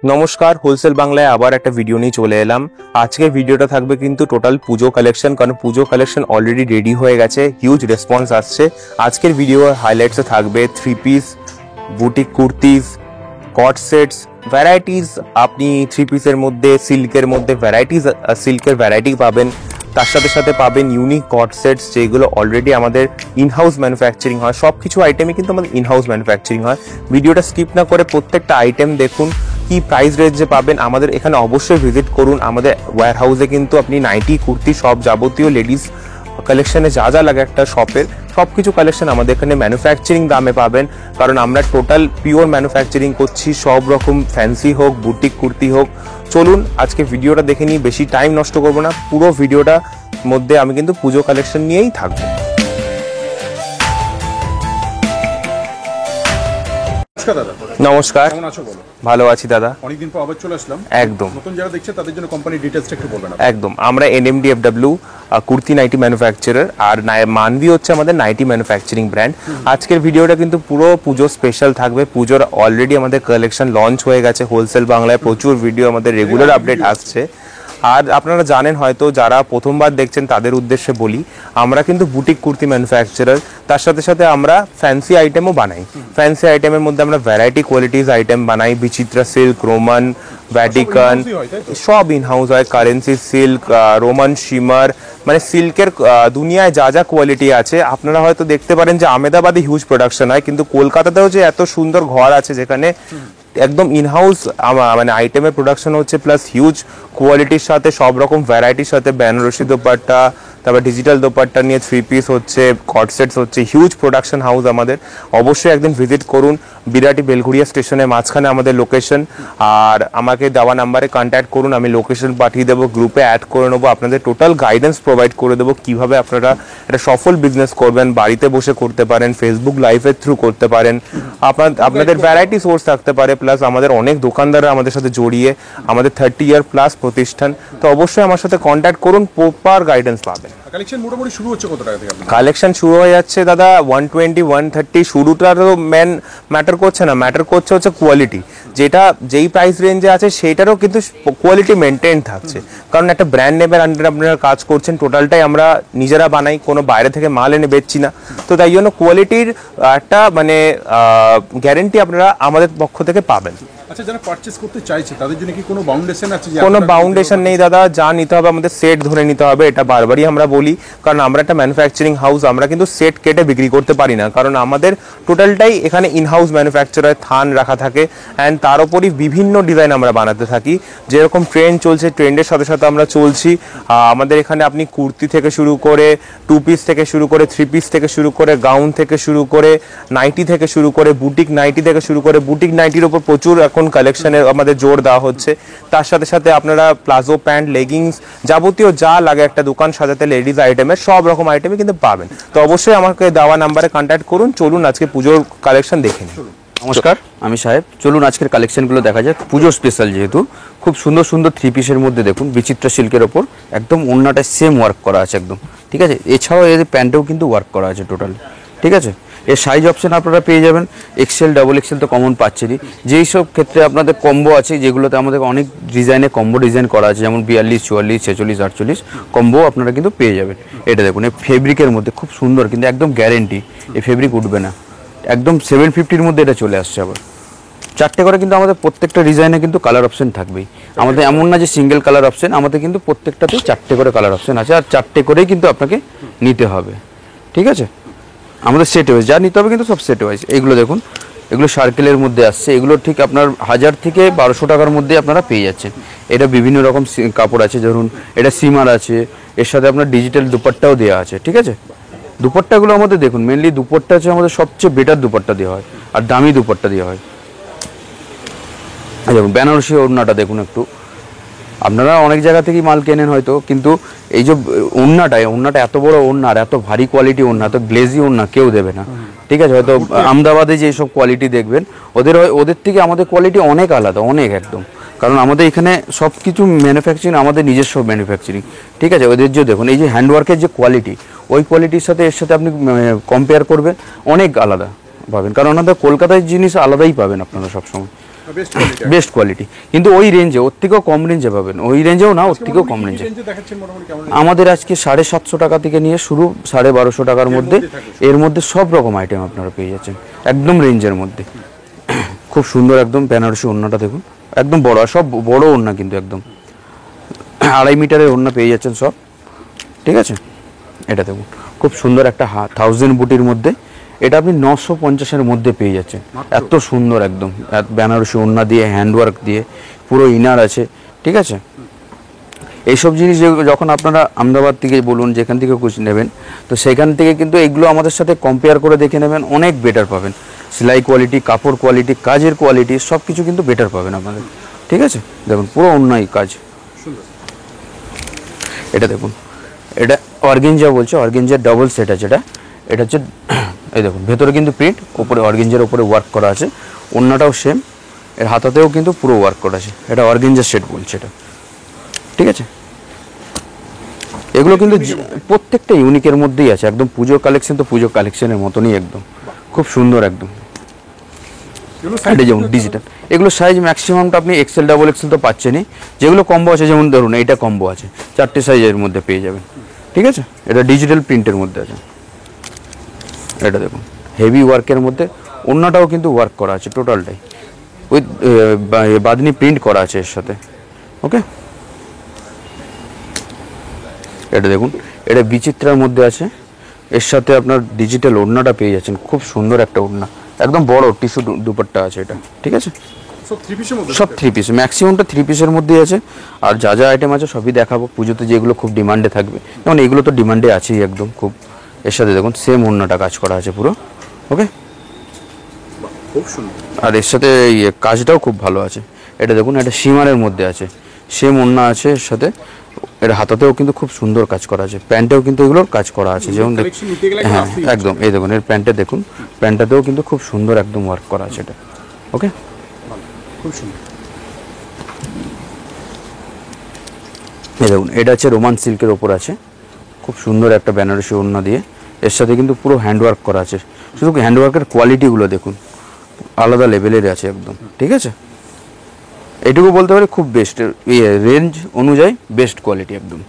নমস্কার, হোলসেল বাংলায় আবার একটা ভিডিও নিয়ে চলে এলাম। আজকের ভিডিওটা থাকবে কিন্তু টোটাল পুজো কালেকশন, কারণ পুজো কালেকশন অলরেডি রেডি হয়ে গেছে, হিউজ রেসপন্স আসছে। আজকের ভিডিও হাইলাইটসে থাকবে 3 পিস, বুটিক কুর্তিজ, কট সেটস, ভ্যারাইটিস। আপনি 3 পিসের মধ্যে সিল্কের মধ্যে সিল্কের ভ্যারাইটি পাবেন, তার সাথে সাথে পাবেন ইউনিক কট সেটস, যেগুলো অলরেডি আমাদের ইনহাউস ম্যানুফ্যাকচারিং হয়। সব কিছু আইটেমই কিন্তু আমাদের ইনহাউস ম্যানুফ্যাকচারিং হয়। ভিডিওটা স্কিপ না করে প্রত্যেকটা আইটেম দেখুন, কি প্রাইস রেঞ্জে পাবেন। আমাদের এখানে অবশ্যই ভিজিট করুন। আমাদের ওয়্যার হাউসে কিন্তু আপনি নাইটি, কুর্তি, সব যাবতীয় লেডিস কালেকশনে যা যা লাগে একটা শপের, সব কিছু কালেকশন আমাদের এখানে ম্যানুফ্যাকচারিং দামে পাবেন, কারণ আমরা টোটাল পিওর ম্যানুফ্যাকচারিং করছি। সব রকম ফ্যান্সি হোক, বুটিক কুর্তি হোক। চলুন আজকে ভিডিওটা দেখে নিই, বেশি টাইম নষ্ট করবো না। পুরো ভিডিওটা মধ্যে আমি কিন্তু পুজো কালেকশন নিয়েই থাকবো। নমস্কার, কেমন আছো বলো? ভালো আছি দাদা, অনেকদিন পর আবার চলে আসলাম। একদম নতুন যারা দেখছে তাদের জন্য কোম্পানির ডিটেইলসটা একটু বলবেন? একদম, আমরা NMDFW কুর্তি নাইটি ম্যানুফ্যাকচারার, আর মানভি হচ্ছে আমাদের নাইটি ম্যানুফ্যাকচারিং ব্র্যান্ড। আজকের ভিডিওটা কিন্তু পুরো পুজো স্পেশাল থাকবে। পুজোর অলরেডি আমাদের কালেকশন লঞ্চ হয়ে গেছে হোলসেল বাংলায়, প্রচুর ভিডিও, আমাদের রেগুলার আপডেট আসছে। আর আপনারা জানেন হয়তো, যারা প্রথমবার দেখছেন তাদের উদ্দেশ্যে বলি, আমরা কিন্তু বুটিক কুর্তি ম্যানুফ্যাকচারার, তার সাথে সাথে আমরা ফ্যান্সি আইটেমও বানাই। ফ্যান্সি আইটেমের মধ্যে আমরা ভ্যারাইটি কোয়ালিটিস আইটেম বানাই, বিচিত্রা সিল্ক, রোমান, ভ্যাটিকান, সব ইনহাউস হয়। কারেন্সি সিল্ক, রোমান শিমার, মানে সিল্কের দুনিয়ায় যা যা কোয়ালিটি আছে। আপনারা হয়তো দেখতে পারেন যে আমেদাবাদে হিউজ প্রোডাকশন হয়, কিন্তু কলকাতাতেও যে এত সুন্দর ঘর আছে যেখানে একদম ইনহাউস মানে আইটেমের প্রোডাকশন হচ্ছে, প্লাস হিউজ কোয়ালিটির সাথে, সব রকম ভ্যারাইটির সাথে, বেনারসি দোপাট্টা, তারপর ডিজিটাল দোপাট্টা নিয়ে 3 পিস হচ্ছে, কট সেটস হচ্ছে, হিউজ প্রোডাকশন হাউস আমাদের। অবশ্যই একদিন ভিজিট করুন। বিরাটি বেলঘুরিয়া স্টেশনের মাঝখানে আমাদের লোকেশন। আর আমাকে দেওয়া নাম্বারে কন্ট্যাক্ট করুন, আমি লোকেশন পাঠিয়ে দেবো, গ্রুপে অ্যাড করে নেবো। আপনাদের টোটাল গাইডেন্স প্রোভাইড করে দেবো কীভাবে আপনারা একটা সফল বিজনেস করবেন, বাড়িতে বসে করতে পারেন, ফেসবুক লাইভের থ্রু করতে পারেন। আপনাদের ভ্যারাইটি সোর্স থাকতে পারে, প্লাস আমাদের অনেক দোকানদাররা আমাদের সাথে জড়িয়ে, আমাদের 30 ইয়ার প্লাস প্রতিষ্ঠান। তো অবশ্যই আমার সাথে কন্ট্যাক্ট করুন, প্রপার গাইডেন্স পাবেন। কালেকশন মোটামুটি শুরু হচ্ছে কত টাকা থেকে? কালেকশন শুরু হয়ে যাচ্ছে দাদা 120, 130। শুরুটা তো মেন ম্যাটার করছে না, ম্যাটার করছে হচ্ছে কোয়ালিটি। যেই প্রাইস রেঞ্জে আছে সেইটারও কিন্তু কোয়ালিটি মেনটেন থাকছে, কারণ একটা ব্র্যান্ড নেমের আন্ডারে আপনারা কাজ করছেন। টোটালটাই আমরা নিজেরা বানাই, কোনো বাইরে থেকে মাল এনে বেচছি না। তো তাই জন্য কোয়ালিটির একটা মানে গ্যারেন্টি আপনারা আমাদের পক্ষ থেকে পাবেন। আচ্ছা, যারা পারচেজ করতে চাইছে তাদের জন্য কি কোনো বাউন্ডেশন আছে? কোনো বাউন্ডেশন নেই দাদা, যা নিতে হবে আমাদের সেট ধরে নিতে হবে। এটা বারবারই আমরা বলি, কারণ আমরা একটা ম্যানুফ্যাকচারিং হাউস, আমরা কিন্তু সেট কেটে বিক্রি করতে পারি না, কারণ আমাদের টোটালটাই এখানে ইনহাউস ম্যানুফ্যাকচারার থান রাখা থাকে। অ্যান্ড তার উপরই বিভিন্ন ডিজাইন আমরা বানাতে থাকি। যেরকম ট্রেন্ড চলছে, ট্রেন্ডের সাথে সাথে আমরা চলছি। আমাদের এখানে আপনি কুর্তি থেকে শুরু করে, 2 পিস থেকে শুরু করে, 3 পিস থেকে শুরু করে, গাউন থেকে শুরু করে, নাইটি থেকে শুরু করে, বুটিক নাইটি থেকে শুরু করে, বুটিক নাইটির উপর প্রচুর এখন কালেকশনে আমাদের জোর দেওয়া হচ্ছে। তার সাথে সাথে আপনারা প্লাজো প্যান্ট, লেগিংস, যাবতীয় যা লাগে একটা দোকান সাজাতে লেডিস আইটেমের, সব রকম আইটেমই কিন্তু পাবেন। তো অবশ্যই আমাকে দেওয়া নাম্বারে কন্ট্যাক্ট করুন। চলুন আজকে পুজোর কালেকশন দেখে নিন। নমস্কার, আমি সাহেব। চলুন আজকের কালেকশনগুলো দেখা যাক। পুজো স্পেশাল যেহেতু, খুব সুন্দর সুন্দর 3 পিসের মধ্যে দেখুন, বিচিত্রা সিল্কের ওপর একদম ওড়নাটা সেম ওয়ার্ক করা আছে একদম, ঠিক আছে। এছাড়াও এর প্যান্টেও কিন্তু ওয়ার্ক করা আছে টোটাল, ঠিক আছে। এর সাইজ অপশন আপনারা পেয়ে যাবেন XL, XXL তো কমন পাচ্ছেনই। যেই সব ক্ষেত্রে আপনাদের কম্বো আছে, যেগুলোতে আমাদের অনেক ডিজাইনে কম্বো ডিজাইন করা আছে, যেমন 42, 44, 46, 48 কম্বো আপনারা কিন্তু পেয়ে যাবেন। এটা দেখুন, এই ফেব্রিকের মধ্যে খুব সুন্দর, কিন্তু একদম গ্যারেন্টি এই ফেব্রিক উঠবে না। একদম 750-র মধ্যে এটা চলে আসছে। আবার 4টে করে কিন্তু আমাদের প্রত্যেকটা ডিজাইনে কিন্তু কালার অপশন থাকবেই। আমাদের এমন না যে সিঙ্গেল কালার অপশন, আমাদের কিন্তু প্রত্যেকটাতেই 4টে করে কালার অপশন আছে, আর 4টে করেই কিন্তু আপনাকে নিতে হবে, ঠিক আছে। আমাদের সেট ওয়াইজ যা নিতে হবে কিন্তু সব সেট ওয়াইজ। এইগুলো দেখুন, এগুলো সার্কেলের মধ্যে আসছে, এগুলো ঠিক আপনার 1000 থেকে 1200 টাকার মধ্যে আপনারা পেয়ে যাচ্ছেন। এটা বিভিন্ন রকম কাপড় আছে, ধরুন এটা সিমার আছে, এর সাথে আপনার ডিজিটাল দুপাট্টাও দেওয়া আছে, ঠিক আছে। দুপাট্টাগুলো আমাদের দেখুন, মেনলি দুপাট্টা আছে আমাদের সবচেয়ে বেটার দুপাট্টা দেওয়া হয়, আর দামি দুপাট্টা দেওয়া হয়। দেখুন বেনারসি ওড়নাটা দেখুন একটু, আপনারা অনেক জায়গা থেকেই মাল কেনেন হয়তো, কিন্তু এই যে ওড়নাটা এত বড় ওড়না, আর এত ভারী কোয়ালিটি ওড়না, এত গ্লেজি ওড়না কেউ দেবে না, ঠিক আছে। হয়তো আহমেদাবাদে যে সব কোয়ালিটি দেখবেন, ওদের থেকে আমাদের কোয়ালিটি অনেক আলাদা, অনেক একদম। কারণ আমাদের এখানে সব কিছু ম্যানুফ্যাকচারিং আমাদের নিজস্ব ম্যানুফ্যাকচারিং, ঠিক আছে। ওদের যে দেখুন এই যে হ্যান্ডওয়ার্কের যে কোয়ালিটি, ওই কোয়ালিটির সাথে এর সাথে আপনি কম্পেয়ার করবেন, অনেক আলাদা পাবেন। কারণ ওনাদের কলকাতায় জিনিস আলাদাই পাবেন আপনারা সবসময়। Best quality. বেস্ট কোয়ালিটি, কিন্তু ওই রেঞ্জে, ওর থেকেও কম রেঞ্জে পাবেন, ওই রেঞ্জেও না, ওর থেকেও কম রেঞ্জে। রেঞ্জে দেখাচ্ছেন মোটামুটি কেমন? আমাদের আজকে 750 টাকা থেকে নিয়ে শুরু, 1250 টাকার মধ্যে, এর মধ্যে সব রকম আইটেম আপনারা পেয়ে যাচ্ছেন একদম রেঞ্জের মধ্যে। খুব সুন্দর একদম বেনারসি ওড়নাটা দেখুন, একদম বড়, আর সব বড় ওড়না কিন্তু একদম 2.5 মিটারের ওড়না পেয়ে যাচ্ছেন সব, ঠিক আছে। এটা দেখুন খুব সুন্দর একটা 1000 বুটির মধ্যে, এটা আপনি 950-এর মধ্যে পেয়ে যাচ্ছেন। এত সুন্দর একদম বেনারসি ওড়না দিয়ে, হ্যান্ডওয়ার্ক দিয়ে, পুরো ইনার আছে, ঠিক আছে। এইসব জিনিস যখন আপনারা আহমেদাবাদ থেকে বলুন যেখান থেকে কিছু নেবেন, তো সেখান থেকে কিন্তু এগুলো আমাদের সাথে কম্পেয়ার করে দেখে নেবেন, অনেক বেটার পাবেন। সেলাই কোয়ালিটি, কাপড় কোয়ালিটি, কাজের কোয়ালিটি সব কিছু কিন্তু বেটার পাবেন আপনাদের, ঠিক আছে। দেখুন পুরো অন্যায় কাজ। এটা দেখুন, এটা অর্গেঞ্জা বলছে, অর্গেঞ্জার ডাবল সেট আছে এটা। এটা হচ্ছে এই দেখুন ভেতরে কিন্তু প্রিন্ট, উপরে অর্গেঞ্জার উপরে ওয়ার্ক করা আছে, ওড়নাটাও সেম, এর হাতাতেও কিন্তু পুরো ওয়ার্ক করা আছে। এটা অর্গেঞ্জার সেট বলছে এটা, ঠিক আছে। এগুলো কিন্তু প্রত্যেকটা ইউনিকের মধ্যেই আছে, একদম পুজোর কালেকশন তো পুজোর কালেকশনের মতনই একদম, খুব সুন্দর একদম। এটা যেমন ডিজিটাল, এগুলো সাইজ ম্যাক্সিমামটা আপনি এক্সেল ডাবল এক্সেল তো পাচ্ছেনই, যেগুলো কম্বো আছে যেমন ধরুন এইটা কম্বো আছে, 4টে সাইজের মধ্যে পেয়ে যাবেন, ঠিক আছে। এটা ডিজিটাল প্রিন্টের মধ্যে আছে। এটা দেখুন হেভি ওয়ার্কের মধ্যে, ওড়নাটাও কিন্তু ওয়ার্ক করা আছে টোটালটাই, উইথ বাদনি প্রিন্ট করা আছে এর সাথে, ওকে। এটা দেখুন, এটা বিচিত্রার মধ্যে আছে, এর সাথে আপনার ডিজিটাল ওড়নাটা পেয়ে যাচ্ছেন, খুব সুন্দর একটা ওড়না, একদম বড় টিস্যু দুপাট্টা আছে এটা, ঠিক আছে। সব 3 পিসের মধ্যে? সব 3 পিস, ম্যাক্সিমামটা 3 পিসের মধ্যেই আছে। আর যা যা আইটেম আছে সবই দেখাবো পুজোতে, যেগুলো খুব ডিমান্ডে থাকবে, যেমন এগুলো তো ডিমান্ডে আছেই একদম খুব। এর সাথে দেখুন সেম ওড়নাটা কাজ করা আছে পুরো, ওকে। খুব সুন্দর। আর এর সাথে কাজটাও খুব ভালো আছে। এটা দেখুন, এটা সীমারের মধ্যে আছে, সেম ওড়না আছে এর সাথে, এর হাতাতেও কিন্তু খুব সুন্দর কাজ করা আছে, প্যান্টেও কিন্তু এগুলোর কাজ করা আছে, যেমন হ্যাঁ একদম। এই দেখুন এর প্যান্টে দেখুন, প্যান্টটাতেও কিন্তু খুব সুন্দর একদম ওয়ার্ক করা আছে এটা, ওকে। খুব সুন্দর। এই দেখুন এটা হচ্ছে রোমান সিল্কের ওপর আছে, খুব সুন্দর একটা বেনারসি ওড়না দিয়ে, এর সাথে কিন্তু পুরো হ্যান্ডওয়ার্ক করা আছে। শুধু হ্যান্ডওয়ার্কের কোয়ালিটিগুলো দেখুন, আলাদা লেভেলের আছে একদম, ঠিক আছে। এটুকু বলতে পারি খুব বেস্ট, রেঞ্জ অনুযায়ী বেস্ট কোয়ালিটি একদম।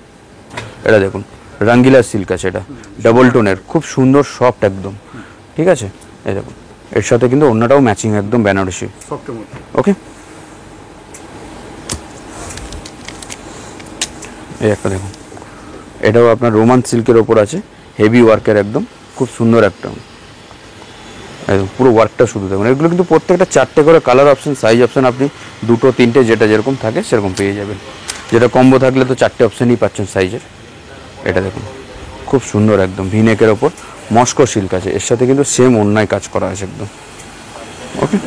এটা দেখুন রাঙ্গিলা সিল্ক আছে, এটা ডাবল টোনের, খুব সুন্দর সফট একদম, ঠিক আছে। এই দেখুন এর সাথে কিন্তু ওড়নাটাও ম্যাচিং একদম বেনারসি, সফটের মধ্যে, ওকে। এই একটা দেখুন, এটাও আপনার রোমান সিল্কের ওপর আছে, হেভি ওয়ার্কের একদম, খুব সুন্দর একটা একদম পুরো ওয়ার্কটা শুধু দেখুন। এগুলো কিন্তু প্রত্যেকটা 4টে করে কালার অপশন, সাইজ অপশন আপনি 2, 3টে যেটা যেরকম থাকে সেরকম পেয়ে যাবেন। যেটা কম্বো থাকলে তো 4টে অপশনই পাচ্ছেন সাইজের। এটা দেখুন খুব সুন্দর একদম ভিনেকের ওপর মস্কো সিল্ক আছে, এর সাথে কিন্তু সেম ওড়নায় কাজ করা আছে একদম, ওকে।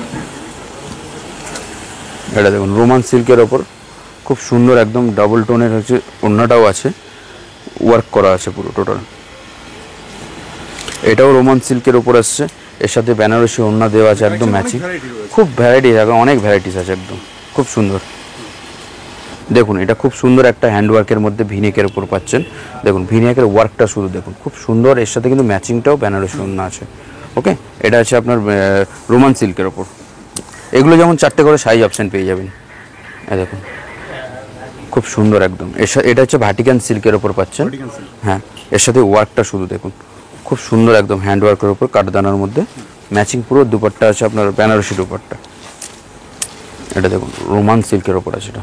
এটা দেখুন রোমান সিল্কের ওপর খুব সুন্দর একদম ডাবল টোনের হচ্ছে ওড়নাটাও আছে, ওয়ার্ক করা আছে পুরো টোটাল। এটাও রোমান সিল্কের ওপর আসছে, এর সাথে বেনারসি ওড়না দেওয়া আছে একদম ম্যাচিং, খুব ভ্যারাইটি থাকে, অনেক ভ্যারাইটিস আছে একদম, খুব সুন্দর। দেখুন এটা খুব সুন্দর একটা হ্যান্ডওয়ার্কের মধ্যে ভিনেকের উপর পাচ্ছেন, দেখুন ভিনেকের ওয়ার্কটা শুধু দেখুন খুব সুন্দর, এর সাথে কিন্তু ম্যাচিংটাও বেনারসি ওড়না আছে, ওকে। এটা আছে আপনার রোমান সিল্কের ওপর, এগুলো যেমন 4টে করে সাইজ অপশন পেয়ে যাবেন। এই দেখুন খুব সুন্দর একদম, এটা হচ্ছে ভাটিকান সিল্কের ওপর পাচ্ছেন, হ্যাঁ। এর সাথে ওয়ার্কটা শুধু দেখুন খুব সুন্দর একদম, হ্যান্ডওয়ার্কের ওপর কাঠদানার মধ্যে ম্যাচিং পুরো দুপাট্টা আছে আপনার বেনারসি দুপাট্টা। এটা দেখুন রোমান সিল্কের ওপর আছে, এটা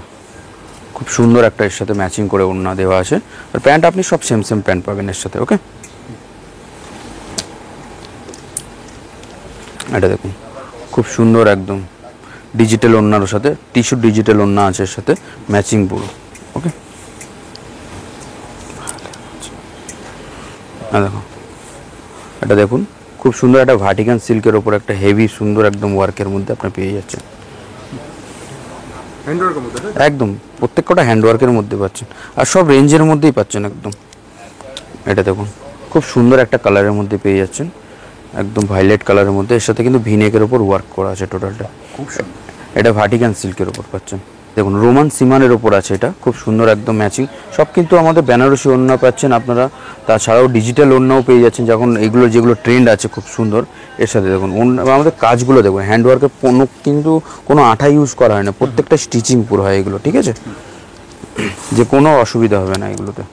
খুব সুন্দর একটা, এর সাথে ম্যাচিং করে ওড়না দেওয়া আছে, আর প্যান্ট আপনি সব সেম সেম প্যান্ট পাবেন এর সাথে, ওকে। এটা দেখুন খুব সুন্দর একদম ডিজিটাল ওড়নার সাথে, টিস্যু ডিজিটাল ওড়না আছে এর সাথে ম্যাচিং পুরো, ওকে। দেখো এটা দেখুন খুব সুন্দর একটা ভাটিকান সিল্কের ওপর একটা হেভি সুন্দর একদম ওয়ার্কের মধ্যে আপনি পেয়ে যাচ্ছেন, একদম প্রত্যেকটা হ্যান্ডওয়ার্কের মধ্যে পাচ্ছেন, আর সব রেঞ্জের মধ্যেই পাচ্ছেন একদম। এটা দেখুন খুব সুন্দর একটা কালারের মধ্যে পেয়ে যাচ্ছেন, একদম ভায়োলেট কালারের মধ্যে, এর সাথে কিন্তু ভিনেকের ওপর ওয়ার্ক করা আছে টোটালটা। এটা ভাটিকান সিল্কের ওপর পাচ্ছেন, দেখুন রোমান সিমানের ওপর আছে, এটা খুব সুন্দর একদম ম্যাচিং, সব কিন্তু আমাদের বেনারসি ওড়না পাচ্ছেন আপনারা, তাছাড়াও ডিজিটাল ওড়নাও পেয়ে যাচ্ছেন, যখন এগুলো যেগুলো ট্রেন্ড আছে খুব সুন্দর, এর সাথে দেখুন আমাদের কাজগুলো দেখুন, হ্যান্ডওয়ার্কের কিন্তু কোনো আঠা ইউজ করা হয় না, প্রত্যেকটা স্টিচিং পুরো হয় এগুলো, ঠিক আছে, যে কোনো অসুবিধা হবে না এগুলোতে।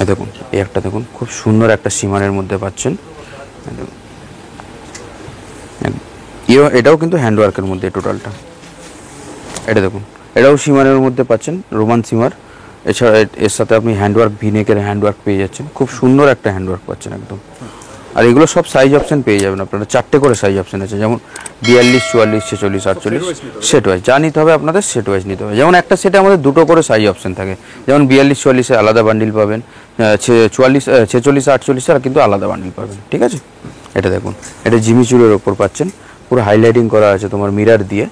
এই দেখুন এই একটা দেখুন খুব সুন্দর একটা সিমারের মধ্যে পাচ্ছেন, এটাও কিন্তু হ্যান্ডওয়ার্কের মধ্যে টোটালটা। এটা দেখুন এটাও সিমারের মধ্যে পাচ্ছেন, রোমান সিমার। এছাড়া এর সাথে আপনি হ্যান্ডওয়ার্ক ভিনেকের হ্যান্ডওয়ার্ক পেয়ে যাচ্ছেন, খুব সুন্দর একটা হ্যান্ডওয়ার্ক পাচ্ছেন একদম। আর এগুলো সব সাইজ অপশন পেয়ে যাবেন আপনারা, 4টে করে সাইজ অপশন আছে, যেমন 42, 44, 46, 48 সেট ওয়াইজ যা নিতে হবে আপনাদের সেট ওয়াইজ নিতে হবে। যেমন একটা সেটে আমাদের 2টো করে সাইজ অপশন থাকে, যেমন 42, 44 আলাদা বান্ডিল পাবেন, 46, 48 কিন্তু আলাদা বান্ডিল পাবেন, ঠিক আছে। এটা দেখুন এটা জিমি চুলের ওপর পাচ্ছেন, পুরো হাইলাইটিং করা আছে তোমার মিরার দিয়ে,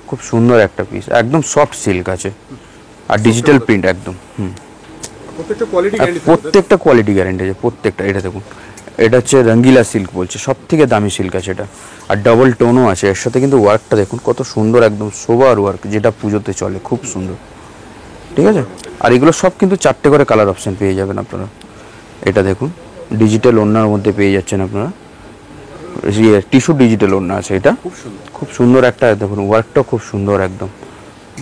খুব সুন্দর একটা পিস, একদম সফট সিল্ক আছে আর ডিজিটাল প্রিন্ট একদম। প্রত্যেকটা কোয়ালিটি গ্যারেন্টি আছে প্রত্যেকটা। এটা দেখুন এটা হচ্ছে রঙ্গিলা সিল্ক বলছে, সব থেকে দামি সিল্ক আছে এটা, আর ডবল টোনও আছে এর সাথে। কিন্তু ওয়ার্কটা দেখুন কত সুন্দর, একদম সোবার ওয়ার্ক, যেটা পুজোতে চলে, খুব সুন্দর, ঠিক আছে। আর এগুলো সব কিন্তু 4টে করে কালার অপশন পেয়ে যাবেন আপনারা। এটা দেখুন ডিজিটাল ওড়নার মধ্যে পেয়ে যাচ্ছেন আপনারা, টিস্যু ডিজিটাল ওড়না আছে, এটা খুব সুন্দর একটা, দেখুন ওয়ার্কটা খুব সুন্দর, একদম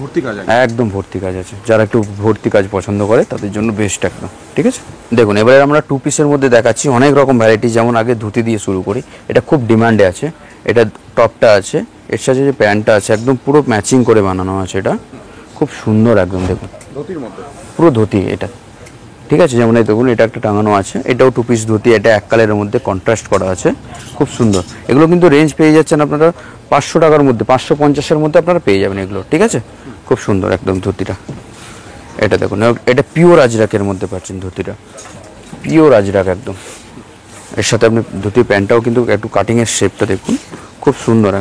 ভর্তি কাজ, একদম ভর্তি কাজ আছে। যারা একটু ভর্তি কাজ পছন্দ করে তাদের জন্য বেস্ট একদম, ঠিক আছে। দেখুন এবারে আমরা 2 পিসের মধ্যে দেখাচ্ছি অনেক রকম ভ্যারাইটি। যেমন আগে ধুতি দিয়ে শুরু করি, এটা খুব ডিমান্ডে আছে। এটা টপটা আছে, এর সাথে যে প্যান্টটা আছে একদম পুরো ম্যাচিং করে বানানো আছে, এটা খুব সুন্দর একদম, দেখুন ধুতির মধ্যে পুরো পুরো ধুতি এটা, ঠিক আছে। যেমন এই দেখুন এটা একটা টাঙানো আছে, এটাও 2 পিস ধুতি, এটা এক কালারের মধ্যে কন্ট্রাস্ট করা আছে, খুব সুন্দর। এগুলো কিন্তু রেঞ্জ পেয়ে যাচ্ছেন আপনারা 500 টাকার মধ্যে, 550-এর মধ্যে আপনারা পেয়ে যাবেন এগুলো, ঠিক আছে। খুব সুন্দর একদম ধুতিটা। এটা দেখুন এটা পিওর আজরাকের মধ্যে পাচ্ছেন ধুতিটা, পিওর আজরাক একদম। এর সাথে আপনি ধুতির প্যান্টটাও কিন্তু একটু কাটিংয়ের শেপটা দেখুন, খুব সুন্দর,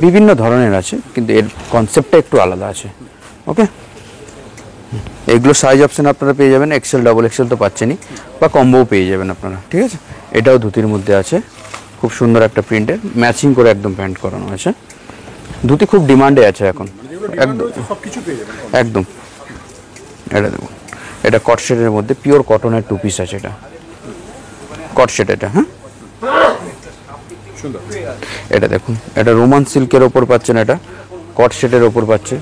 বিভিন্ন ধরনের আছে, কিন্তু এর কনসেপ্টটা একটু আলাদা আছে, ওকে। এগুলো সাইজ অপশন আপনারা পেয়ে যাবেন, এক্সেল, ডাবল এক্সেল তো পাচ্ছেনই, বা কম্বোও পেয়ে যাবেন আপনারা, ঠিক আছে। এটাও ধুতির মধ্যে আছে, খুব সুন্দর একটা প্রিন্টের, ম্যাচিং করে একদম প্যান্ট করানো আছে। ধুতি খুব ডিমান্ডে আছে এখন, একদম একদম। এটা দেখুন এটা কট সেটের মধ্যে পিওর কটনের 2 পিস আছে, এটা কট সেট এটা, হ্যাঁ এটা দেখুন এটা রোমান সিল্কের ওপর পাচ্ছেন, এটা কট সেটের ওপর পাচ্ছে,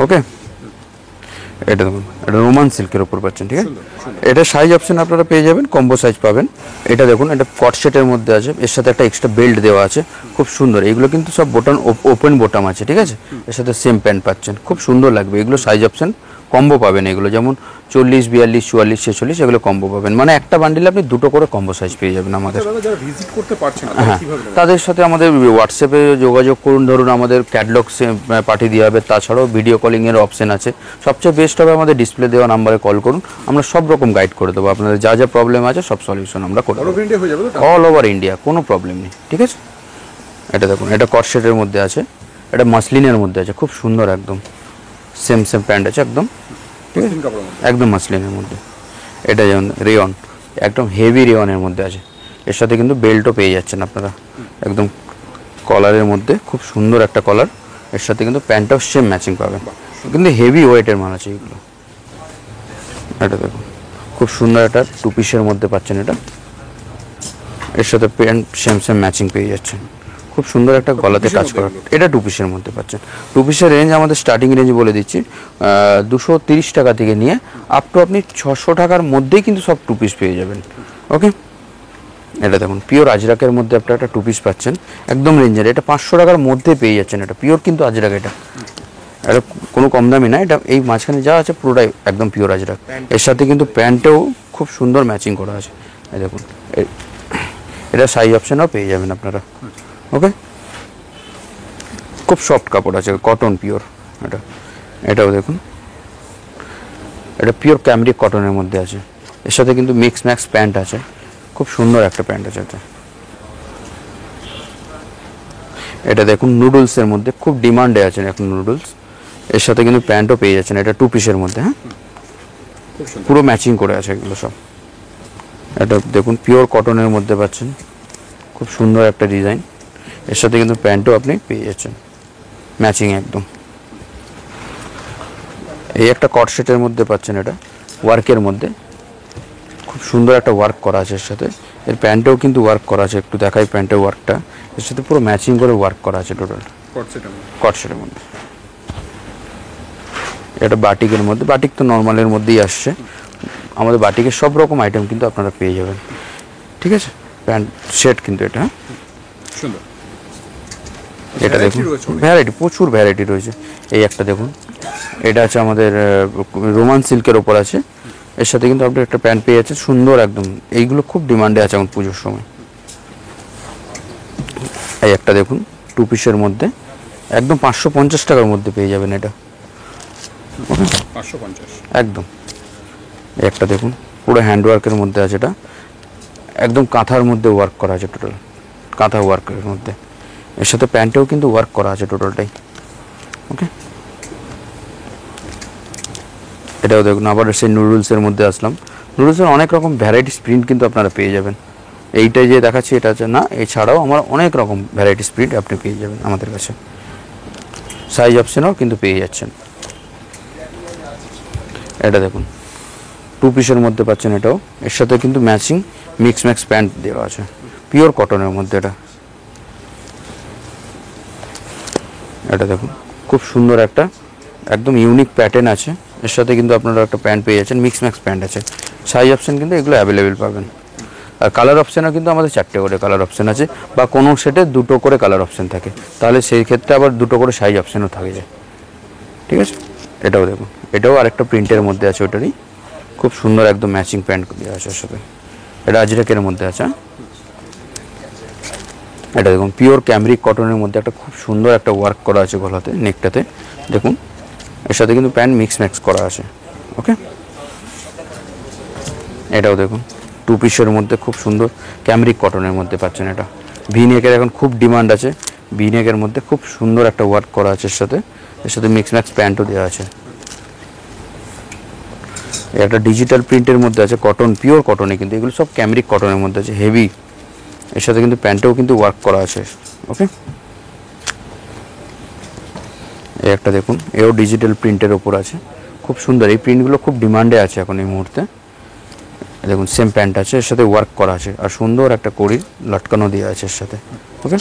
ওকে। এটা দেখুন এটা রোমান সিল্কের ওপর পাচ্ছেন, ঠিক আছে। এটা সাইজ অপশন আপনারা পেয়ে যাবেন, কম্বো সাইজ পাবেন। এটা দেখুন এটা কট সেটের মধ্যে আছে, এর সাথে একটা এক্সট্রা বেল্ট দেওয়া আছে, খুব সুন্দর। এগুলো কিন্তু সব বোটাম, ওপেন বোটাম আছে, ঠিক আছে। এর সাথে সেম প্যান্ট পাচ্ছেন, খুব সুন্দর লাগবে। এগুলো সাইজ অপশন কম্বো পাবেন, এগুলো যেমন 40, 42, 44, 46 এগুলো কম্বো পাবেন, মানে একটা বান্ডিলে আপনি 2টো করে কম্বো সাইজ পেয়ে যাবেন আমাদের। যারা ভিজিট করতে পারছেন না হ্যাঁ, তাদের সাথে আমাদের হোয়াটসঅ্যাপে যোগাযোগ করুন, ধরুন আমাদের ক্যাটালগ পাঠিয়ে দেওয়া হবে। তাছাড়াও ভিডিও কলিংয়ের অপশন আছে, সবচেয়ে বেস্ট হবে আমাদের ডিসপ্লে দেওয়া নাম্বারে কল করুন, আমরা সব রকম গাইড করে দেবো। আপনাদের যা যা প্রবলেম আছে সব সলিউশন আমরা করে দেবো, অল ওভার ইন্ডিয়া, কোনো প্রবলেম নেই, ঠিক আছে। এটা দেখুন এটা কট সেটের মধ্যে আছে, এটা মাসলিনের মধ্যে আছে, খুব সুন্দর একদম, সেম প্যান্ট আছে একদম, ঠিক আছে, একদম মাসলিনের মধ্যে। এটা যেমন রেয়ন, একদম হেভি রেয়নের মধ্যে আছে, এর সাথে কিন্তু বেল্টও পেয়ে যাচ্ছেন আপনারা, একদম কলারের মধ্যে, খুব সুন্দর একটা কলার। এর সাথে কিন্তু প্যান্টটাও সেম ম্যাচিং পাবেন, কিন্তু হেভি ওয়েটের মাল আছে এগুলো। এটা দেখুন খুব সুন্দর একটা 2 পিসের মধ্যে পাচ্ছেন, এটা এর সাথে প্যান্ট সেম ম্যাচিং পেয়ে যাচ্ছেন, খুব সুন্দর একটা গলাতে কাজ করা। এটা 2 পিসের মধ্যে পাচ্ছেন। 2 পিসের রেঞ্জ আমাদের স্টার্টিং রেঞ্জ বলে দিচ্ছি 230 টাকা থেকে নিয়ে আপ টু আপনি 600 টাকার মধ্যেই কিন্তু সব 2 পিস পেয়ে যাবেন, ওকে। এটা দেখুন পিওর আজরাকের মধ্যে আপনারা একটা 2 পিস পাচ্ছেন, একদম রেঞ্জের। এটা 500 টাকার মধ্যে পেয়ে যাচ্ছেন, এটা পিওর কিন্তু আজরাক, এটা কোনো কম দামি না। এটা এই মাঝখানে যা আছে পুরোটাই একদম পিওর আজরাক। এর সাথে কিন্তু প্যান্টেও খুব সুন্দর ম্যাচিং করা আছে, এই দেখুন। এটা সাইজ অপশনও পেয়ে যাবেন আপনারা, ওকে। খুব সফট কাপড় আছে, কটন পিওর। এটাও দেখুন এটা পিওর ক্যামরিক কটনের মধ্যে আছে, এর সাথে কিন্তু মিক্স ম্যাক্স প্যান্ট আছে, খুব সুন্দর একটা প্যান্ট আছে এটা। এটা দেখুন নুডলসের মধ্যে খুব ডিমান্ডে আছে এখন নুডলস, এর সাথে কিন্তু প্যান্টও পেয়ে যাচ্ছেন। এটা 2 পিসের মধ্যে, হ্যাঁ পুরো ম্যাচিং করে আছে এগুলো সব। এটা দেখুন পিওর কটনের মধ্যে পাচ্ছেন, খুব সুন্দর একটা ডিজাইন। এর সাথে কিন্তু প্যান্টও আপনি পেয়ে যাচ্ছেন ম্যাচিং একদম। এই একটা কট সেটের মধ্যে পাচ্ছেন, এটা ওয়ার্কের মধ্যে খুব সুন্দর একটা ওয়ার্ক করা আছে এর সাথে। এর প্যান্টেও কিন্তু ওয়ার্ক করা আছে, একটু দেখাই প্যান্টের ওয়ার্কটা, এর সাথে পুরো ম্যাচিং করে ওয়ার্ক করা আছে টোটাল কট সেটের মধ্যে। এটা বাটিকের মধ্যে, বাটিক তো নর্মালের মধ্যেই আসছে, আমাদের বাটিকের সব রকম আইটেম কিন্তু আপনারা পেয়ে যাবেন, ঠিক আছে। প্যান্ট সেট কিন্তু এটা, সুন্দর। এটা দেখুন ভ্যারাইটি, প্রচুর ভ্যারাইটি রয়েছে। এই একটা দেখুন, এটা আছে আমাদের রোমান সিল্কের ওপর আছে, এর সাথে কিন্তু আপনি একটা প্যান্ট পেয়ে যাচ্ছেন সুন্দর একদম, এইগুলো খুব ডিমান্ডে আছে এখন পুজোর সময়। এই একটা দেখুন 2 পিসের মধ্যে একদম 550 টাকার মধ্যে পেয়ে যাবেন এটা, 550 একদম। এই একটা দেখুন পুরো হ্যান্ডওয়ার্কের মধ্যে আছে, এটা একদম কাঁথার মধ্যে ওয়ার্ক করা আছে, টোটাল কাঁথা ওয়ার্কের মধ্যে, এর সাথে প্যান্টেও কিন্তু ওয়ার্ক করা আছে টোটালটাই, ওকে। এটাও দেখুন আবার সেই নুডলসের মধ্যে আসলাম, নুডলসের অনেক রকম ভ্যারাইটিস প্রিন্ট কিন্তু আপনারা পেয়ে যাবেন। এইটাই যে দেখাচ্ছি এটা আছে না, এছাড়াও আমার অনেক রকম ভ্যারাইটিস প্রিন্ট আপনি পেয়ে যাবেন আমাদের কাছে, সাইজ অপশনও কিন্তু পেয়ে যাচ্ছেন। এটা দেখুন 2 পিসের মধ্যে পাচ্ছেন, এটাও এর সাথে কিন্তু ম্যাচিং মিক্স ম্যাক্স প্যান্ট দেওয়া আছে, পিওর কটনের মধ্যে এটা। এটা দেখুন খুব সুন্দর একটা একদম ইউনিক প্যাটার্ন আছে, এর সাথে কিন্তু আপনারা একটা প্যান্ট পেয়ে যাচ্ছেন, মিক্স ম্যাক্স প্যান্ট আছে, সাইজ অপশন কিন্তু এগুলো অ্যাভেলেবেল পাবেন। আর কালার অপশানও কিন্তু আমাদের 4টে করে কালার অপশান আছে, বা কোনো সেটে 2টো করে কালার অপশান থাকে, তাহলে সেই ক্ষেত্রে আবার 2টো করে সাইজ অপশানও থাকে যায়, ঠিক আছে। এটাও দেখুন, এটাও আরেকটা প্রিন্টের মধ্যে আছে, ওটারই খুব সুন্দর একদম ম্যাচিং প্যান্ট দেওয়া আছে ওর সাথে, এটা আজরাকের মধ্যে আছে। এটা দেখুন পিওর ক্যামরিক কটনের মধ্যে একটা খুব সুন্দর একটা ওয়ার্ক করা আছে গলাতে, নেকটাতে দেখুন, এর সাথে কিন্তু প্যান্ট মিক্স ম্যাক্স করা আছে, ওকে। এটাও দেখুন 2 পিসের মধ্যে খুব সুন্দর ক্যামরিক কটনের মধ্যে পাচ্ছেন, এটা ভি নেকের এখন খুব ডিমান্ড আছে, ভি নেকের মধ্যে খুব সুন্দর একটা ওয়ার্ক করা আছে এর সাথে মিক্স ম্যাক্স প্যান্টও দেওয়া আছে। একটা ডিজিটাল প্রিন্টের মধ্যে আছে, কটন পিওর কটনে, কিন্তু এগুলো সব ক্যামরিক কটনের মধ্যে আছে, হেভি, এর সাথে কিন্তু প্যান্টেও কিন্তু ওয়ার্ক করা আছে, ওকে। এই একটা দেখুন, এও ডিজিটাল প্রিন্টের ওপর আছে, খুব সুন্দর, এই প্রিন্টগুলো খুব ডিমান্ডে আছে এখন এই মুহূর্তে। দেখুন সেম প্যান্ট আছে, এর সাথে ওয়ার্ক করা আছে, আর সুন্দর একটা কড়ি লটকানো দেওয়া আছে এর সাথে, ওকে।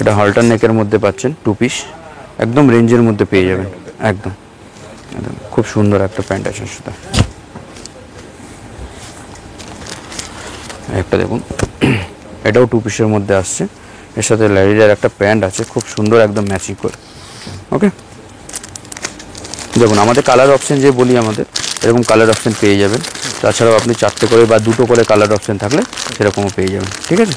এটা হাল্টার নেকের মধ্যে পাচ্ছেন 2 পিস, একদম রেঞ্জের মধ্যে পেয়ে যাবেন, একদম খুব সুন্দর একটা প্যান্ট আছে এর সাথে। একটা দেখুন এটাও 2 পিসের মধ্যে আসছে, এর সাথে লেডিজের একটা প্যান্ট আছে খুব সুন্দর একদম ম্যাচিং করে, ওকে। দেখুন আমাদের কালার অপশন যে বলি, আমাদের এরকম কালার অপশন পেয়ে যাবেন, তাছাড়াও আপনি 4টে করে বা 2টো করে কালার অপশন থাকলে সেরকমও পেয়ে যাবেন, ঠিক আছে।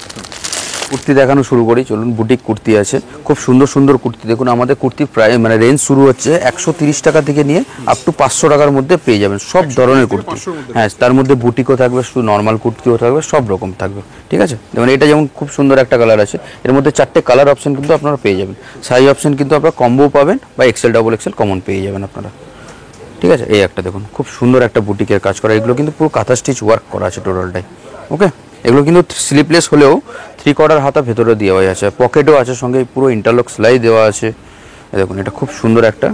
কুর্তি দেখানো শুরু করি, চলুন। বুটিক কুর্তি আছে, খুব সুন্দর সুন্দর কুর্তি, দেখুন আমাদের কুর্তির প্রায় মানে রেঞ্জ শুরু হচ্ছে 130 টাকা থেকে নিয়ে আপ টু 500 টাকার মধ্যে পেয়ে যাবেন সব ধরনের কুর্তি, হ্যাঁ। তার মধ্যে বুটিকও থাকবে, শুধু নর্মাল কুর্তিও থাকবে, সব রকম থাকবে, ঠিক আছে। যেমন এটা যেমন খুব সুন্দর একটা কালার আছে, এর মধ্যে 4টে কালার অপশন কিন্তু আপনারা পেয়ে যাবেন, সাইজ অপশন কিন্তু আপনারা কম্বো পাবেন, বা এক্সেল ডাবল এক্সেল কমন পেয়ে যাবেন আপনারা, ঠিক আছে। এই একটা দেখুন খুব সুন্দর একটা বুটিকের কাজ করা, এগুলো কিন্তু পুরো কাঁথা স্টিচ ওয়ার্ক করা আছে টোটালটাই, ওকে। এগুলো কিন্তু স্লিপলেস হলেও 3/4 হাতা ভেতরে দেওয়া আছে, পকেটও আছে, সঙ্গে পুরো ইন্টারলক সেলাই দেওয়া আছে। দেখুন এটা খুব সুন্দর একটা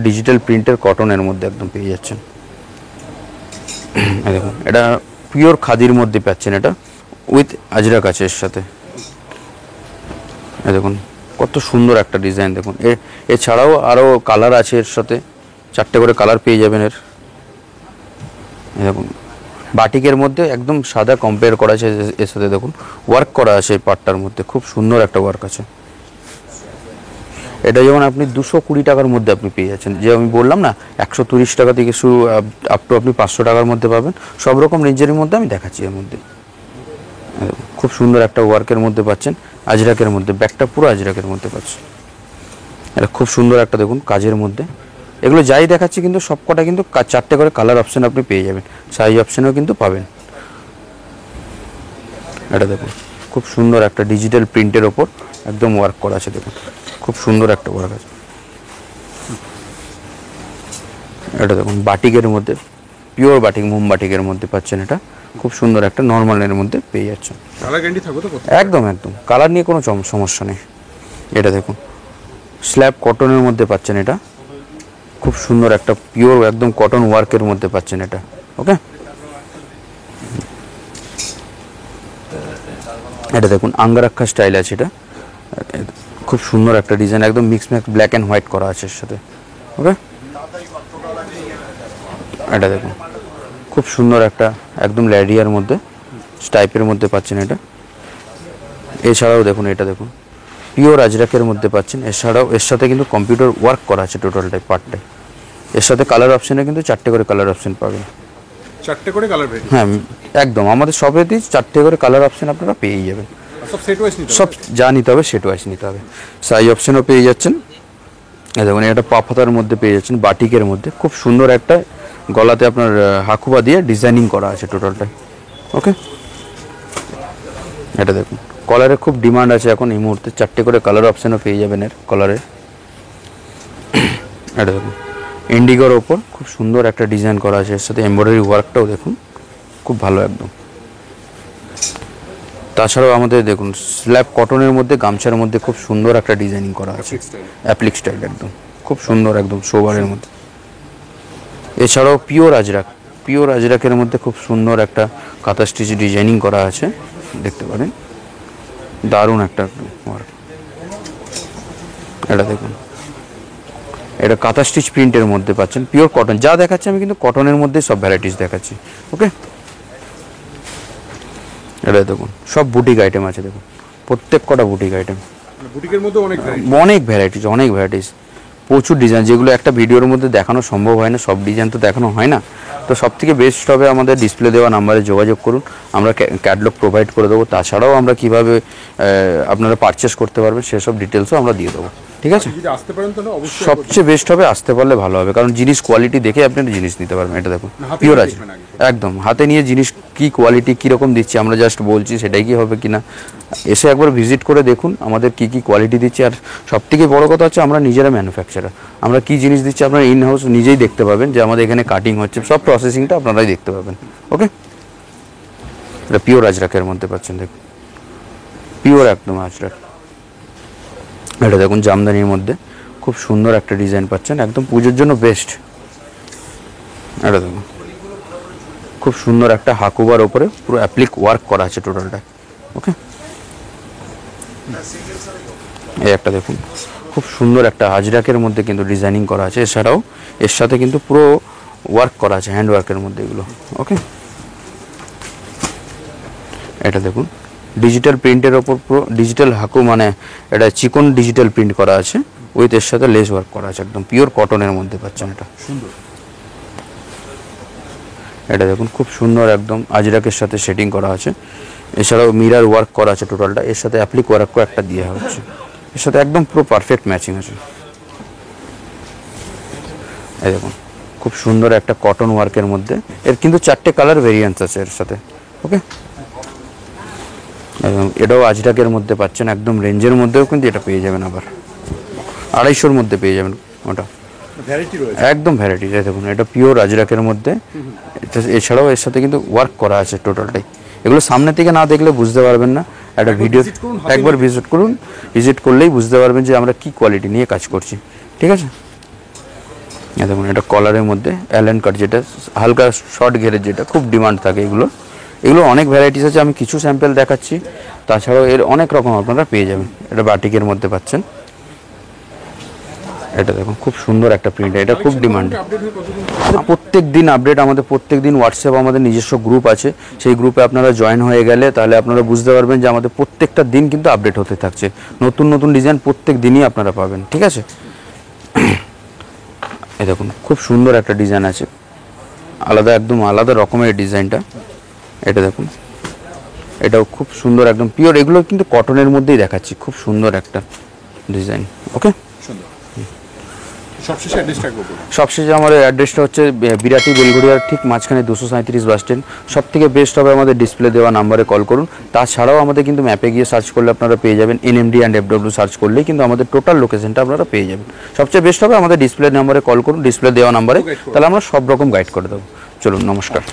ডিজিটাল প্রিন্টের কটনের মধ্যে একদম পেয়ে যাচ্ছেন, দেখুন এটা পিওর খাদির মধ্যে পাচ্ছেন, এটা উইথ আজরাক আছে এর সাথে, দেখুন কত সুন্দর একটা ডিজাইন, দেখুন এছাড়াও আরও কালার আছে এর সাথে, 4টে করে কালার পেয়ে যাবেন এর। দেখুন বাটিকের মধ্যে একদম সাদা কম্পেয়ার করা আছে, এর সাথে দেখুন ওয়ার্ক করা আছে এই পার্টটার মধ্যে, খুব সুন্দর একটা ওয়ার্ক আছে। এটা যেমন আপনি 220 টাকার মধ্যে আপনি পেয়ে যাচ্ছেন, যে আমি বললাম না 130 টাকা থেকে শুরু আপ টু আপনি 500 টাকার মধ্যে পাবেন, সব রকম রেঞ্জের মধ্যে আমি দেখাচ্ছি এর মধ্যে। খুব সুন্দর একটা ওয়ার্কের মধ্যে পাচ্ছেন, আজরাকের মধ্যে, ব্যাগটা পুরো আজরাকের মধ্যে পাচ্ছেন, এটা খুব সুন্দর একটা দেখুন কাজের মধ্যে। এগুলো যাই দেখাচ্ছি কিন্তু সবকটা কিন্তু 4টে করে কালার অপশন আপনি পেয়ে যাবেন, সাইজ অপশনও কিন্তু পাবেন। এটা দেখুন খুব সুন্দর একটা ডিজিটাল প্রিন্টের ওপর একদম ওয়ার্ক করা আছে, দেখুন খুব সুন্দর একটা ওয়ার্ক আছে। এটা দেখুন বাটিকের মধ্যে, পিওর বাটিক, মোম বাটিকের মধ্যে পাচ্ছেন, এটা খুব সুন্দর একটা নর্মালের মধ্যে পেয়ে যাচ্ছেন, একদম একদম কালার নিয়ে কোনো সমস্যা নেই। এটা দেখুন স্ল্যাব কটনের মধ্যে পাচ্ছেন, এটা খুব সুন্দর একটা পিওর একদম কটন ওয়ার্কের মধ্যে পাচ্ছেন এটা, ওকে। এটা দেখুন আঙ্গারাক্ষা স্টাইল আছে, এটা খুব সুন্দর একটা ডিজাইন, একদম মিক্স ব্ল্যাক অ্যান্ড হোয়াইট করা আছে এর সাথে। ওকে, এটা দেখুন খুব সুন্দর একটা একদম ল্যাডিয়ার মধ্যে স্টাইপের মধ্যে পাচ্ছেন এটা। এছাড়াও দেখুন এটা দেখুন পিওর আজরাকের মধ্যে পাচ্ছেন। এছাড়াও এর সাথে কিন্তু কম্পিউটার ওয়ার্ক করা আছে টোটালটাই, পার্টটাই। এর সাথে কালার অপশানে কিন্তু 4টে করে কালার অপশান পাবেন। 4টে করে কালার ভেরিয়েন্ট? হ্যাঁ একদম, আমাদের সবেতেই 4টে করে কালার অপশান আপনারা পেয়েই যাবেন। সব সেট ওয়াইজ নিতে সব যা নিতে হবে সেট ওয়াইজ নিতে হবে। সাইজ অপশানও পেয়ে যাচ্ছেন। এই দেখুন এটা পাফাতার মধ্যে পেয়ে যাচ্ছেন, বাটিকের মধ্যে খুব সুন্দর একটা গলাতে আপনার হাকুবা দিয়ে ডিজাইনিং করা আছে টোটালটাই। ওকে, এটা দেখুন কলারে খুব ডিমান্ড আছে এখন এই মুহূর্তে, 4টে করে কালার অপশানও পেয়ে যাবেন এর কলারে। এটা দেখুন ইন্ডিগোর ওপর খুব সুন্দর একটা ডিজাইন করা আছে, এর সাথে এমব্রয়ডারি ওয়ার্কটাও দেখুন খুব ভালো একদম। তাছাড়াও আমাদের দেখুন স্ল্যাব কটনের মধ্যে গামছার মধ্যে খুব সুন্দর একটা ডিজাইনিং করা আছে, অ্যাপ্লিক স্টাইল একদম খুব সুন্দর একদম সোবারের মধ্যে। এছাড়াও পিওর আজরাকের মধ্যে খুব সুন্দর একটা কাঁথা স্টিচ ডিজাইনিং করা আছে, দেখতে পারেন দারুণ একটা ওয়ার্ক। এটা দেখুন এটা কাঁথা স্টিচ প্রিন্টের মধ্যে পাচ্ছেন, পিওর কটন। যা দেখাচ্ছি আমি কিন্তু কটনের মধ্যে সব ভ্যারাইটিস দেখাচ্ছি। ওকে, এটা দেখুন সব বুটিক আইটেম আছে, দেখুন প্রত্যেক কটা বুটিক আইটেম। বুটিকের মধ্যে অনেক ভ্যারাইটিস প্রচুর ডিজাইন, যেগুলো একটা ভিডিওর মধ্যে দেখানো সম্ভব হয় না, সব ডিজাইন তো দেখানো হয় না। তো সব থেকে বেস্ট হবে আমাদের ডিসপ্লে দেওয়া নাম্বারে যোগাযোগ করুন, আমরা ক্যাটালগ প্রোভাইড করে দেবো। তাছাড়াও আমরা কীভাবে আপনারা পারচেস করতে পারবেন সেসব ডিটেলসও আমরা দিয়ে দেবো। ঠিক আছে, যদি আসতে পারেন তাহলে অবশ্যই সবচেয়ে বেস্ট হবে আসতে পারলে ভালো হবে, কারণ জিনিস কোয়ালিটি দেখে আপনি জিনিস নিতে পারবেন। এটা দেখুন হাতে পিওর নিয়ে আছে, দেখবেন আগে। একদম হাতে নিয়ে জিনিস কি কোয়ালিটি কীরকম দিচ্ছি আমরা জাস্ট বলছি, সেটাই কি হবে কিনা এসে একবার ভিজিট করে দেখুন আমাদের কি কি কোয়ালিটি দিচ্ছি। আর সবথেকে বড় কথা হচ্ছে আমরা নিজেরা ম্যানুফ্যাকচারার, আমরা কি জিনিস দিচ্ছি আপনারা ইন হাউস নিজেই দেখতে পাবেন, যে আমাদের এখানে কাটিং হচ্ছে সব প্রসেসিংটা আপনারাই দেখতে পাবেন। ওকে, এটা পিওর আজরাকের মধ্যে পাচ্ছেন, দেখুন পিওর একদম আজরাক। এটা দেখুন জামদানির মধ্যে খুব সুন্দর একটা ডিজাইন পাচ্ছেন, একদম পুজোর জন্য বেস্ট। এটা দেখুন খুব সুন্দর একটা হাকুবার ওপরে পুরো অ্যাপ্লিক ওয়ার্ক করা আছে টোটালটা। ওকে, এই একটা দেখুন খুব সুন্দর একটা আজরাকের মধ্যে কিন্তু ডিজাইনিং করা আছে, এছাড়াও এর সাথে কিন্তু পুরো ওয়ার্ক করা আছে হ্যান্ড ওয়ার্কের মধ্যে এগুলো। ওকে, এটা দেখুন ডিজিটাল প্রিন্টের ওপর পুরো ডিজিটাল হাকু, মানে এটা চিকন ডিজিটাল প্রিন্ট করা আছে উইথ এর সাথে লেস ওয়ার্ক করা আছে, একদম পিওর কটনের মধ্যে পাচ্ছেন এটা। সুন্দর। এটা দেখুন খুব সুন্দর একদম আজরাকের সাথে সেটিং করা আছে, এছাড়াও মিরার ওয়ার্ক করা আছে টোটালটা, এর সাথে অ্যাপ্লিক ওয়ার্কও একটা দেওয়া হচ্ছে, এর সাথে একদম পুরো পারফেক্ট ম্যাচিং আছে। এই দেখুন খুব সুন্দর একটা কটন ওয়ার্কের মধ্যে, এর কিন্তু 4টে কালার ভেরিয়েন্স আছে এর সাথে। ওকে, এবং এটাও আজরাকের মধ্যে পাচ্ছেন, একদম রেঞ্জের মধ্যেও কিন্তু এটা পেয়ে যাবেন, আবার 250-র মধ্যে পেয়ে যাবেন ওটা, ভ্যারাইটি রয়েছে একদম ভ্যারাইটি। দেখুন এটা পিওর আজরাকের মধ্যে, এছাড়াও এর সাথে কিন্তু ওয়ার্ক করা আছে টোটালটাই। এগুলো সামনে থেকে না দেখলে বুঝতে পারবেন না, একটা ভিডিও একবার ভিজিট করুন, ভিজিট করলেই বুঝতে পারবেন যে আমরা কি কোয়ালিটি নিয়ে কাজ করছি। ঠিক আছে, দেখুন এটা কলারের মধ্যে অ্যালেন কাট, যেটা হালকা শর্ট ঘেরের, যেটা খুব ডিমান্ড থাকে। এগুলো অনেক ভ্যারাইটিস আছে, আমি কিছু স্যাম্পল দেখাচ্ছি, তাছাড়াও এর অনেক রকম আপনারা পেয়ে যাবেন। এটা বাটিকের মধ্যে পাচ্ছেন, এটা দেখুন খুব সুন্দর একটা প্রিন্ট, এটা খুব ডিমান্ড। প্রত্যেক দিন আপডেট, আমাদের প্রত্যেক দিন হোয়াটসঅ্যাপ আমাদের নিজস্ব গ্রুপ আছে, সেই গ্রুপে আপনারা জয়েন হয়ে গেলে তাহলে আপনারা বুঝতে পারবেন যে আমাদের প্রত্যেকটা দিন কিন্তু আপডেট হতে থাকছে, নতুন নতুন ডিজাইন প্রত্যেক দিনই আপনারা পাবেন। ঠিক আছে, এই দেখুন খুব সুন্দর একটা ডিজাইন আছে, আলাদা একদম আলাদা রকমের ডিজাইনটা। এটা দেখুন এটাও খুব সুন্দর একদম পিওর, এগুলো কিন্তু কটনের মধ্যেই দেখাচ্ছি, খুব সুন্দর একটা ডিজাইন। ওকে, সুন্দর। সবশেষে অ্যাড্রেসটা বলুন। সবশেষে আমার অ্যাড্রেসটা হচ্ছে বিরাটি বেলঘড়িয়ার ঠিক মাঝখানে 237 বাস স্ট্যান্ড। সব থেকে বেস্ট হবে আমাদের ডিসপ্লে দেওয়া নাম্বারে কল করুন। তাছাড়াও আমাদের কিন্তু ম্যাপে গিয়ে সার্চ করলে আপনারা পেয়ে যাবেন, NMD অ্যান্ড FW সার্চ করলেই কিন্তু আমাদের টোটাল লোকেশনটা আপনারা পেয়ে যাবেন। সবচেয়ে বেস্ট হবে আমাদের ডিসপ্লে নাম্বারে কল করুন, ডিসপ্লে দেওয়া নাম্বারে, তাহলে আমরা সব রকম গাইড করে দেবো। চলুন, নমস্কার।